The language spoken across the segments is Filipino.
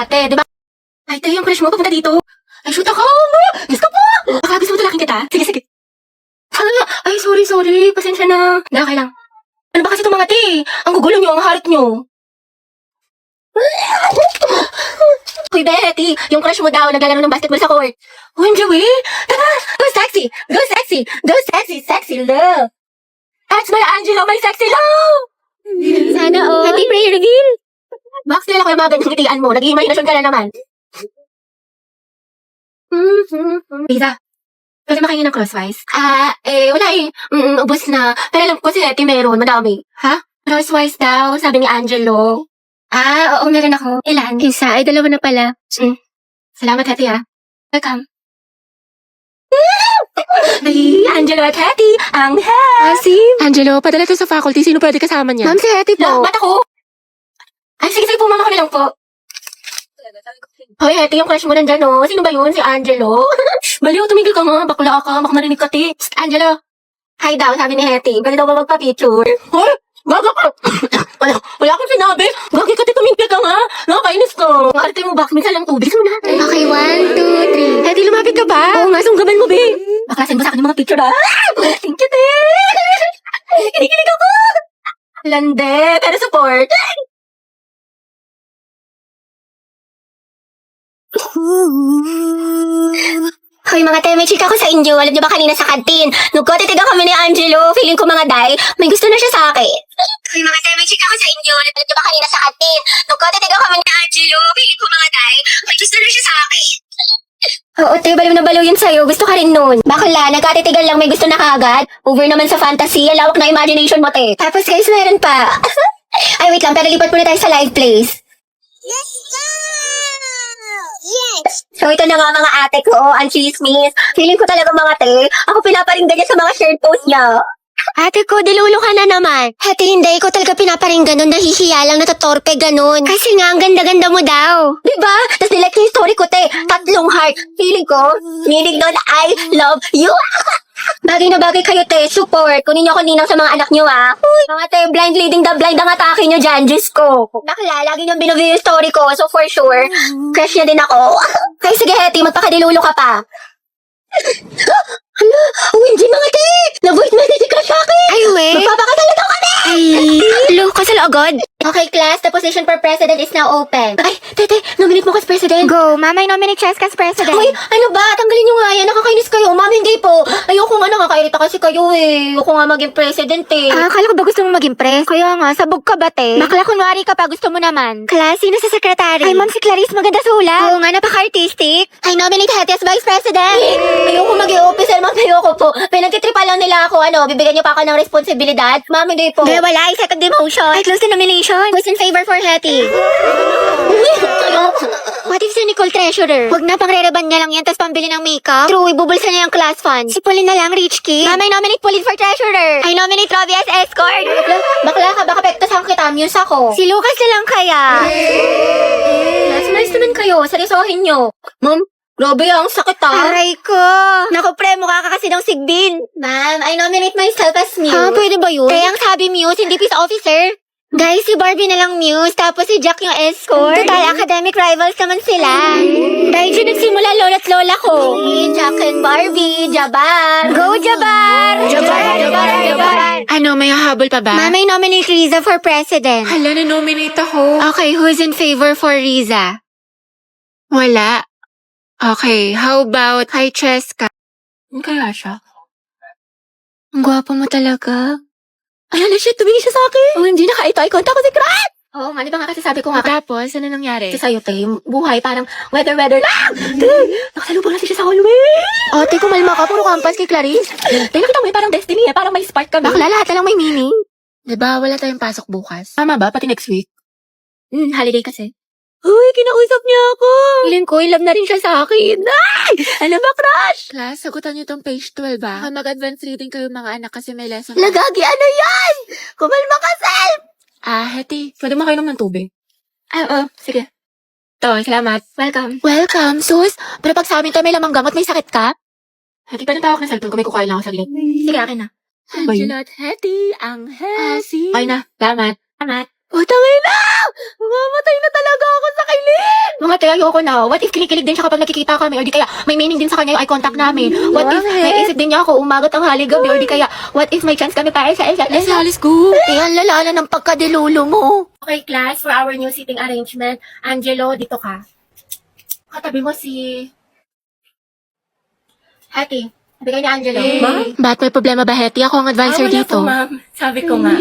ate, di ba? Ay, tayo yung crush mo, papunta dito. Ay, shoot ako! Diyos ko po! Baka gusto mo talaking kita. Sige, sige. Ay, sorry. Pasensya na. Hindi, okay lang. Ano ba kasi itong mga te? Ang gugulo nyo, ang harit nyo. Hoy, Betty, yung crush mo daw, naglalaro ng basketball sa court. Uy, Joey, tara, go sexy, sexy love. That's my Angelo, my sexy love. Sana all. Happy prayer reveal. Max, nila ko yung mga ganyang ngitian mo. Nag-iimahinasyon ka na naman. Riza, pwede makahingi ng crosswise? Wala eh. Ubus na. Pero alam ko si Hetty meron, madami. Ha? Crosswise daw, sabi ni Angelo. Oo, meron ako. Ilan? Isa, ay dalawa na pala. Salamat, Hetty, ha. Welcome. Ay, Angelo at Hetty, ang Sim. Angelo, padala to sa faculty. Sino pwede kasama niya? Ma'am, si Hetty po. Ba't ako? Ay, sige, po, mama ko na lang po. Hoy, Hetty, yung crush mo nandyan, no? Sino ba yun? Si Angelo? Baliw, tumigil ka nga. Bakla ka. Baka marinig ka, ti. Angelo. Hi daw, sabi ni Hetty. Pwede daw ba magpa-picture? Hoy! Gaga ka! Wala akong sinabi. Gagi ka, ti, tumigil ka nga. Nakakainis ka. Ang arte mo, bakit minsan lang tubig? Mo na. Okay, 1, 2, 3. Hetty, lumapit ka ba? Oo nga, sunggaban mo, be. Baka send mo sa akin yung mga picture, ha? Thank you, te. Kinikilig ako. Lande, pero support. Hoy mga te, may chika ko sa inyo. Alam niyo ba kanina sa kantin? Nagkotitigan kami ni Angelo. Feeling ko mga day, may gusto na siya sa akin. Hoy mga te, may chika ko sa inyo. Alam niyo ba kanina sa kantin? Nagkotitigan kami ni Angelo. Feeling ko mga day, may gusto na siya sa akin. Oo te, baliw na baliw yun sa'yo. Gusto ka rin nun. Bakla, nagkatitigan lang may gusto na kagad. Over naman sa fantasy. Lawak na imagination mo te. Tapos guys, meron pa. Ay wait lang, pero lipat muna tayo sa live place. Yes! So ito na nga mga ate ko, ang chismis. Feeling ko talaga mga te, ako pinaparinggan niya sa mga shared post niya. Ate ko, dilulo ka na naman. Ate, hindi ko talaga pinaparinggan nun, nahihiya lang, natatorpe ganun. Kasi nga, ang ganda-ganda mo daw. Diba? Tapos nilike yung story ko, te. 3 heart. Feeling ko, meaning nun, I love you. Bagay na bagay kayo, te. Support. Kunin niyo ako ninang sa mga anak niyo, ha. Uy, mga te, blind leading the blind ang atake niyo dyan. Diyos ko. Bakla, lagi niyong binuview yung story ko. So for sure, crush niya din ako. Kaya sige, Hetty, magpakadilulo ka pa. Hala, OMG mga te! Na-voice message si crush sa akin! Ay, we? Magpapakasal na daw kami! Ay, hello, kasal agad? Okay, class, the position for president is now open. Ay, tete, nominate mo kas president. Go, mamay nominate Chess kas president. Ay, ano ba? Tanggalin nyo nga yan, nakakainis kayo. Mami, hindi po. Ayoko nga, nakakairita kasi kayo eh. Ayoko nga maging president eh. Akala ko ba gusto mo maging pres? Kaya nga, sabog ka ba te? Bakla kunwari ka pa, gusto mo naman. Class, sino sa secretary? Ay, ma'am, si Clarice, maganda sulat. Oo nga, napaka-artistic. I nominate Hetty as vice president. Ayoko maging officer, ma'am, ayoko po. Pinagtitripa lang nila ako, bibigyan niyo pa ako ng responsibilidad. Ma'am, hindi po. Hindi, wala. Ay, second demotion. Ay, close the nomination. Who's in favor for Hetty? What if si Nicole treasurer? Huwag na, pang-rereban niya lang yan, tapos pambili ng makeup. True, ibubulsa niya yung class fund. Si Pauline na lang, rich kid. Mama, I nominate Pauline for treasurer. I nominate Robbie as escort. Bakla ka, baka pektasan kita, muse ako. Si Lucas na lang kaya. Nice naman kayo, seryosohin nyo. Ma'am, grabe ang sakit ah. Aray ko. Naku pre, mukha ka kasi ng sigbin. Ma'am, I nominate myself as Muse. Ha, pwede ba yun? Kaya ang sabi Muse, hindi peace officer. Guys, si Barbie na lang Muse, tapos si Jack yung escort. Total, academic rivals naman sila. Dahil dyan nagsimula lola't lola ko. Jack and Barbie, Jabar. Go, Jabar! Jabar! Ano, may hahabol pa ba? Ma'am, I nominate Riza for president. Hala, na-nominate ako. Okay, who's in favor for Riza? Wala. Okay, how about kay Cheska? Kaya siya? Ang gwapo mo talaga. Ay, hala siya, tumingin siya sa akin. Oh, hindi naka-eye contact ko si Krat. Oo nga, di ba nga kasi sabi ko nga. Tapos, ano nangyari? Kasi sa'yo, te, yung buhay parang weather lang. Te, nakasalubong natin siya sa hallway. Ate, kumalma ka, puro kampas kay Clarice. Te, nakita mo parang destiny parang may spark kami. Bakla, lahat na lang may meaning. Diba, wala tayong pasok bukas? Tama ba? Pati next week? Holiday kasi. Uy, kinausap niya ako. Feeling ko, in love na rin siya sa akin. Ay! Ano ba, crush? Class, sagutan niyo tong page 12 ba? Mag-advance reading kayo mga anak kasi may lesson. Lagagi, ano yan? Kumalma ka, Sel! Hetty, pwede mo kayo ng tubig? Oo, sige. To, salamat. Welcome, sus. Pero pag sa amin to may lamang gamot, may sakit ka? Hetty, pwede tawag ng cellphone ko, may kukain lang ako saglit. Sige, akin na. Angela at Hetty, ang Hesi. Okay na, salamat. O, tangay na! Mamamatay na talaga ako sa kilid! Mga Mga te, ayoko na. What if kinikilig din siya kapag nakikita kami? Or di kaya may meaning din sa kanya yung eye contact namin? What if may isip din niya ako umagat ang hali gabi? Or di kaya, what if may chance kami para sa isa? Let's go. Eh, ang lala na ng pagkadilulo mo. Okay, class, for our new seating arrangement, Angelo, dito ka. Katabi mo si... Ate, sabi ni Angelo. Ma'am? Ba't may problema ba, Hetty? Ako ang advisor dito. Ma'am. Sabi ko nga.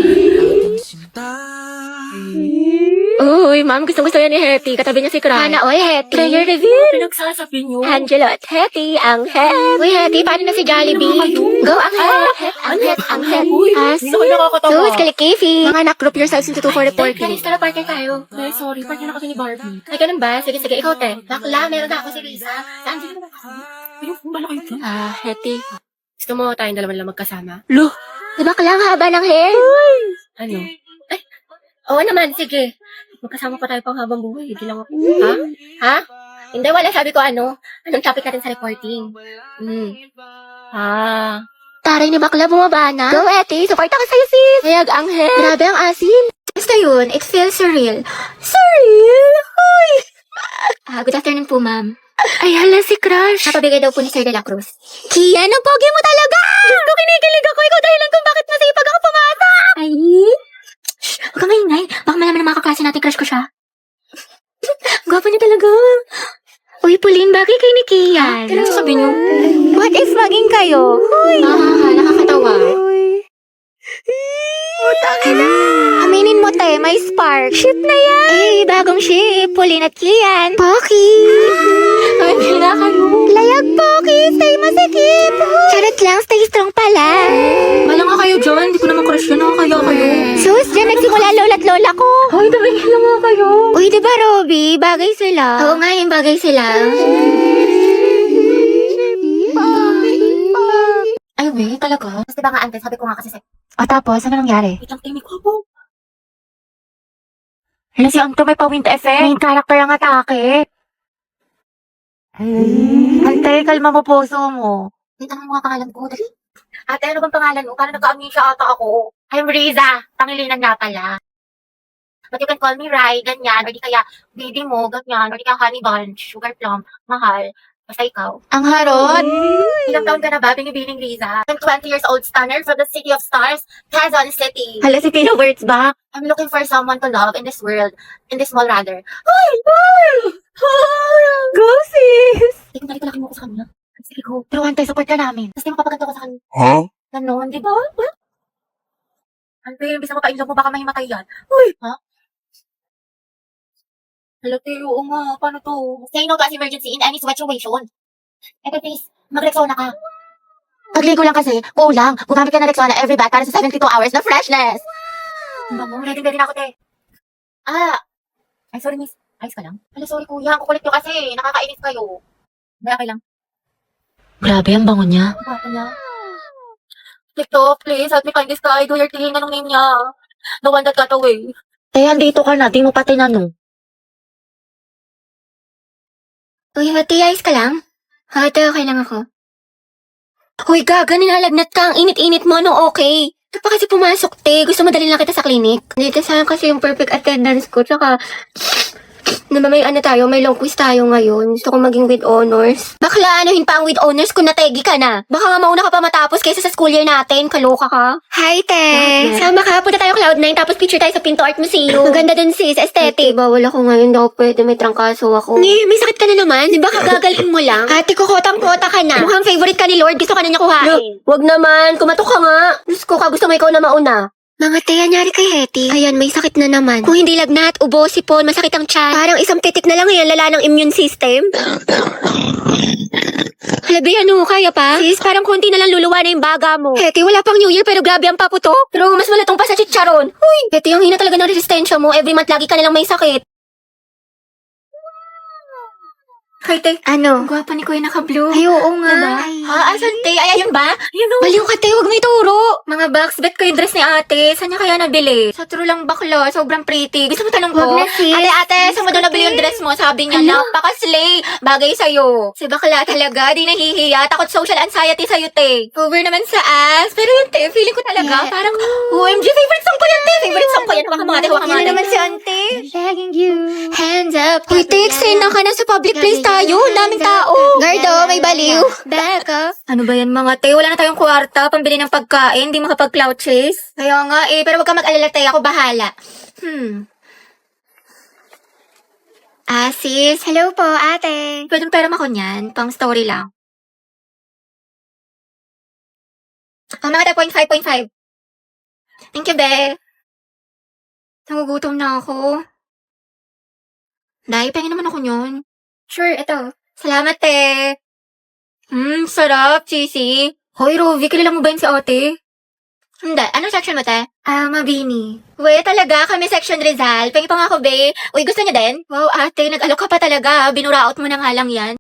Uy, ma'am, gustong-gusto yan ni Hetty. Katabi niya si Cry. Hana, oy, Hetty. Prayer reveal. Pinagsasabi niyo. Angelo at Hetty, ang het. Uy, Hetty, paano na si Jollibee? Go, ang het. Ang het. As. Ako nakakatawa. Sus, kalikifi. Mga anak, group yourselves into 2 for reporting. Guys, tara, partner tayo. Ay, sorry, partner na kasi ni Barbie. Ay, ganun ba? Sige, ikaw, te. Bakla, meron na ako si Risa. Saan sila naman kasama? Ayun, malaki ito. Hetty. Gusto mo tayong dalawa lang magkasama? Lo. Diba kailangan haba ng hair? Ano? Ay, oo naman, sige. Magkasama pa tayo pang habang buhay. Hindi lang ako. Ha? Ha? Hindi, wala. Sabi ko ano? Anong topic natin sa reporting? Taray ni bakla, bumaba na. Go, Eti. Support ako sa'yo, sis. Hayag ang het. Grabe ang asim. Basta yun, it feels surreal. Surreal? Hoy! Good afternoon po, ma'am. Ay, hala si Crush. Napabigay daw po ni Sir De La Cruz. Kian, ang pogi mo talaga! Diyos ko, kinikilig ako. Ikaw dahilan kung bakit nasipag ako pumasok. Ay! Shh! Huwag ka maingay. Baka malaman ng mga kaklase natin crush ko siya. Gwapo niya talaga. Uy, Pauline, bagay kay ni Kian. Kailan sasabihin niyo? What if maging kayo? Nakakatawa. Utangin na. Aminin mo, te, may spark. Ship na yan. Eh, bagong ship. Pauline at Kian. Poki. Ay, pila kayo. Layag, Poki. Stay masikip. Charot lang, stay strong pala. Wala nga kayo dyan. Hindi ko naman crush yun. Nakakaya kayo. Sus, dyan nagsimula lola't lola ko. Ay, tumingin lang nga kayo. Uy, di ba, Robby? Bagay sila. Oo nga, yung bagay sila. Ay, wait, talaga? Tapos diba nga, ante, sabi ko nga kasi O tapos, ano nangyari? wait lang, timing ko po. Hala, si Anto may pa-wind effect. Main character ang atake. Ante, kalma mo puso mo. Wait, ano mga pangalan ko? Dali. Ate, ano bang pangalan mo? Parang nagka-amnesia ata ako. I'm Riza. Pangilinan nga pala. But you can call me Rai, ganyan. Or di kaya, baby mo, ganyan. Or di kaya honey bunch, sugar plum, mahal. Basta ikaw. Ang harot. Ilang taon ka na ba? Binibining Riza. I'm 20 years old stunner from the city of stars, Quezon City. Hala, si Pino Words ba? I'm looking for someone to love in this world. In this mall, rather. Ay! Go, sis! Hindi ko nalikalaki mo ko sa kanya. Sige ko. Pero ante, support ka namin. Tapos di mapapaganto ko sa kanya. Huh? Ganon, di ba? Ante, bisa mo pa-inlove mo, baka mahimatay yan. Uy! Ha? Hala, Teo, oo nga. Paano to? Say no to as emergency in any situation. Eto, please, mag-Rexona ka. Pagligo lang kasi, kulang. Gumamit ka ng Rexona every bath para sa 72 hours na freshness. Ang bango, ready na ako, te. Ay, sorry, miss. Ayos ka lang? Hala, sorry, kuya. Ang kukulit nyo kasi. Nakakainis kayo. May okay lang. Grabe, ang bango niya. Ang bata niya. TikTok, please, help me find this guy. Do your thing. Anong name niya? The one that got away. Eh, andito ka na. Di mo pa tinanong. Uy, hati, ayos ka lang? Hati, okay lang ako. Uy, gaga, nilalagnat ka. Ang init-init mo, no, okay? Ito pa kasi pumasok, te. Gusto mo dalhin lang kita sa clinic? Dito sayang kasi yung perfect attendance ko. Tsaka, may ano tayo, may long quiz tayo ngayon. Gusto ko maging with honors. Bakla, anuhin pa ang with honors kung nategi ka na. Baka nga mauna ka pa matapos kaysa sa school year natin. Kaloka ka. Hi, te. Sama ka, punta tayo Cloud9 tapos picture tayo sa Pinto Art Museum. Maganda dun sis, aesthetic. Bawal ako ngayon daw pwede, may trangkaso ako. May sakit ka na naman. Di ba kagagalin mo lang? Ate ko, kotang-kota ka na. Mukhang favorite ka ni Lord, gusto ka na niya kuhain. Wag naman, kumatok ka nga. Diyos ko ka, gusto mo ikaw na mauna. Mga te, anyari kay Hetty. Ayan, may sakit na naman. Kung hindi lagnat, ubo, sipon, masakit ang tiyan. Parang isang titik na lang yan, lala ng immune system. Halabi, ano, kaya pa? Sis, parang konti na lang luluwa na yung baga mo. Hetty, wala pang New Year pero grabe ang paputok. Pero mas malatong pa sa chicharon. Uy, Hetty, ang hina talaga ng resistensya mo. Every month lagi ka nalang may sakit. Kay te, Ano? ang gwapa ni Kuya naka-blue. Ay, oo nga. Diba? Ay. Ha? Asan te? Ay, ayun ba? Ayun o. Baliw ka, te. Huwag mo ituro. Mga box, bet ko yung dress ni ate. Saan niya kaya nabili? Sa true lang bakla, sobrang pretty. Gusto mo tanong ko? Wag na, sis. Ate, saan mo daw nabili yung dress mo? Sabi niya, Ano? napaka-slay. Bagay sa'yo. Si bakla talaga, di nahihiya. Takot social anxiety sa'yo, te. Over naman sa ass. Pero yun, te, feeling ko talaga, Yeah. parang, OMG, favorite song ko yan, te. Favorite song ko yan. Hawakan mo ate, hawakan mo Yan ate. na naman si ante. Begging you. Hands up. Uy, te, eksena ka na sa public place tayo. Daming tao. Gardo, may baliw. Back up. Ano ba yan mga te? Wala na tayong kwarta, pambili ng pagkain, di makapag-cloud chase. Kaya nga eh, pero wag ka mag-alala te, ako bahala. Sis, Hello po, ate. pwedeng pera ako niyan, pang story lang. Mga te, 0.5. Thank you, be. Nagugutom na ako. Dahil, pengin naman ako yun. Sure, ito. Salamat, te. Sarap, cheesy. Hoy, Rovi, kilala mo ba yun si ate? Hindi. Anong section mo, te? Mabini. Uy, talaga, kami section Rizal. Pengi pa nga ako, be. Uy, gusto niya din? Wow, ate, nag-alok ka pa talaga. Binuraot mo na nga lang yan.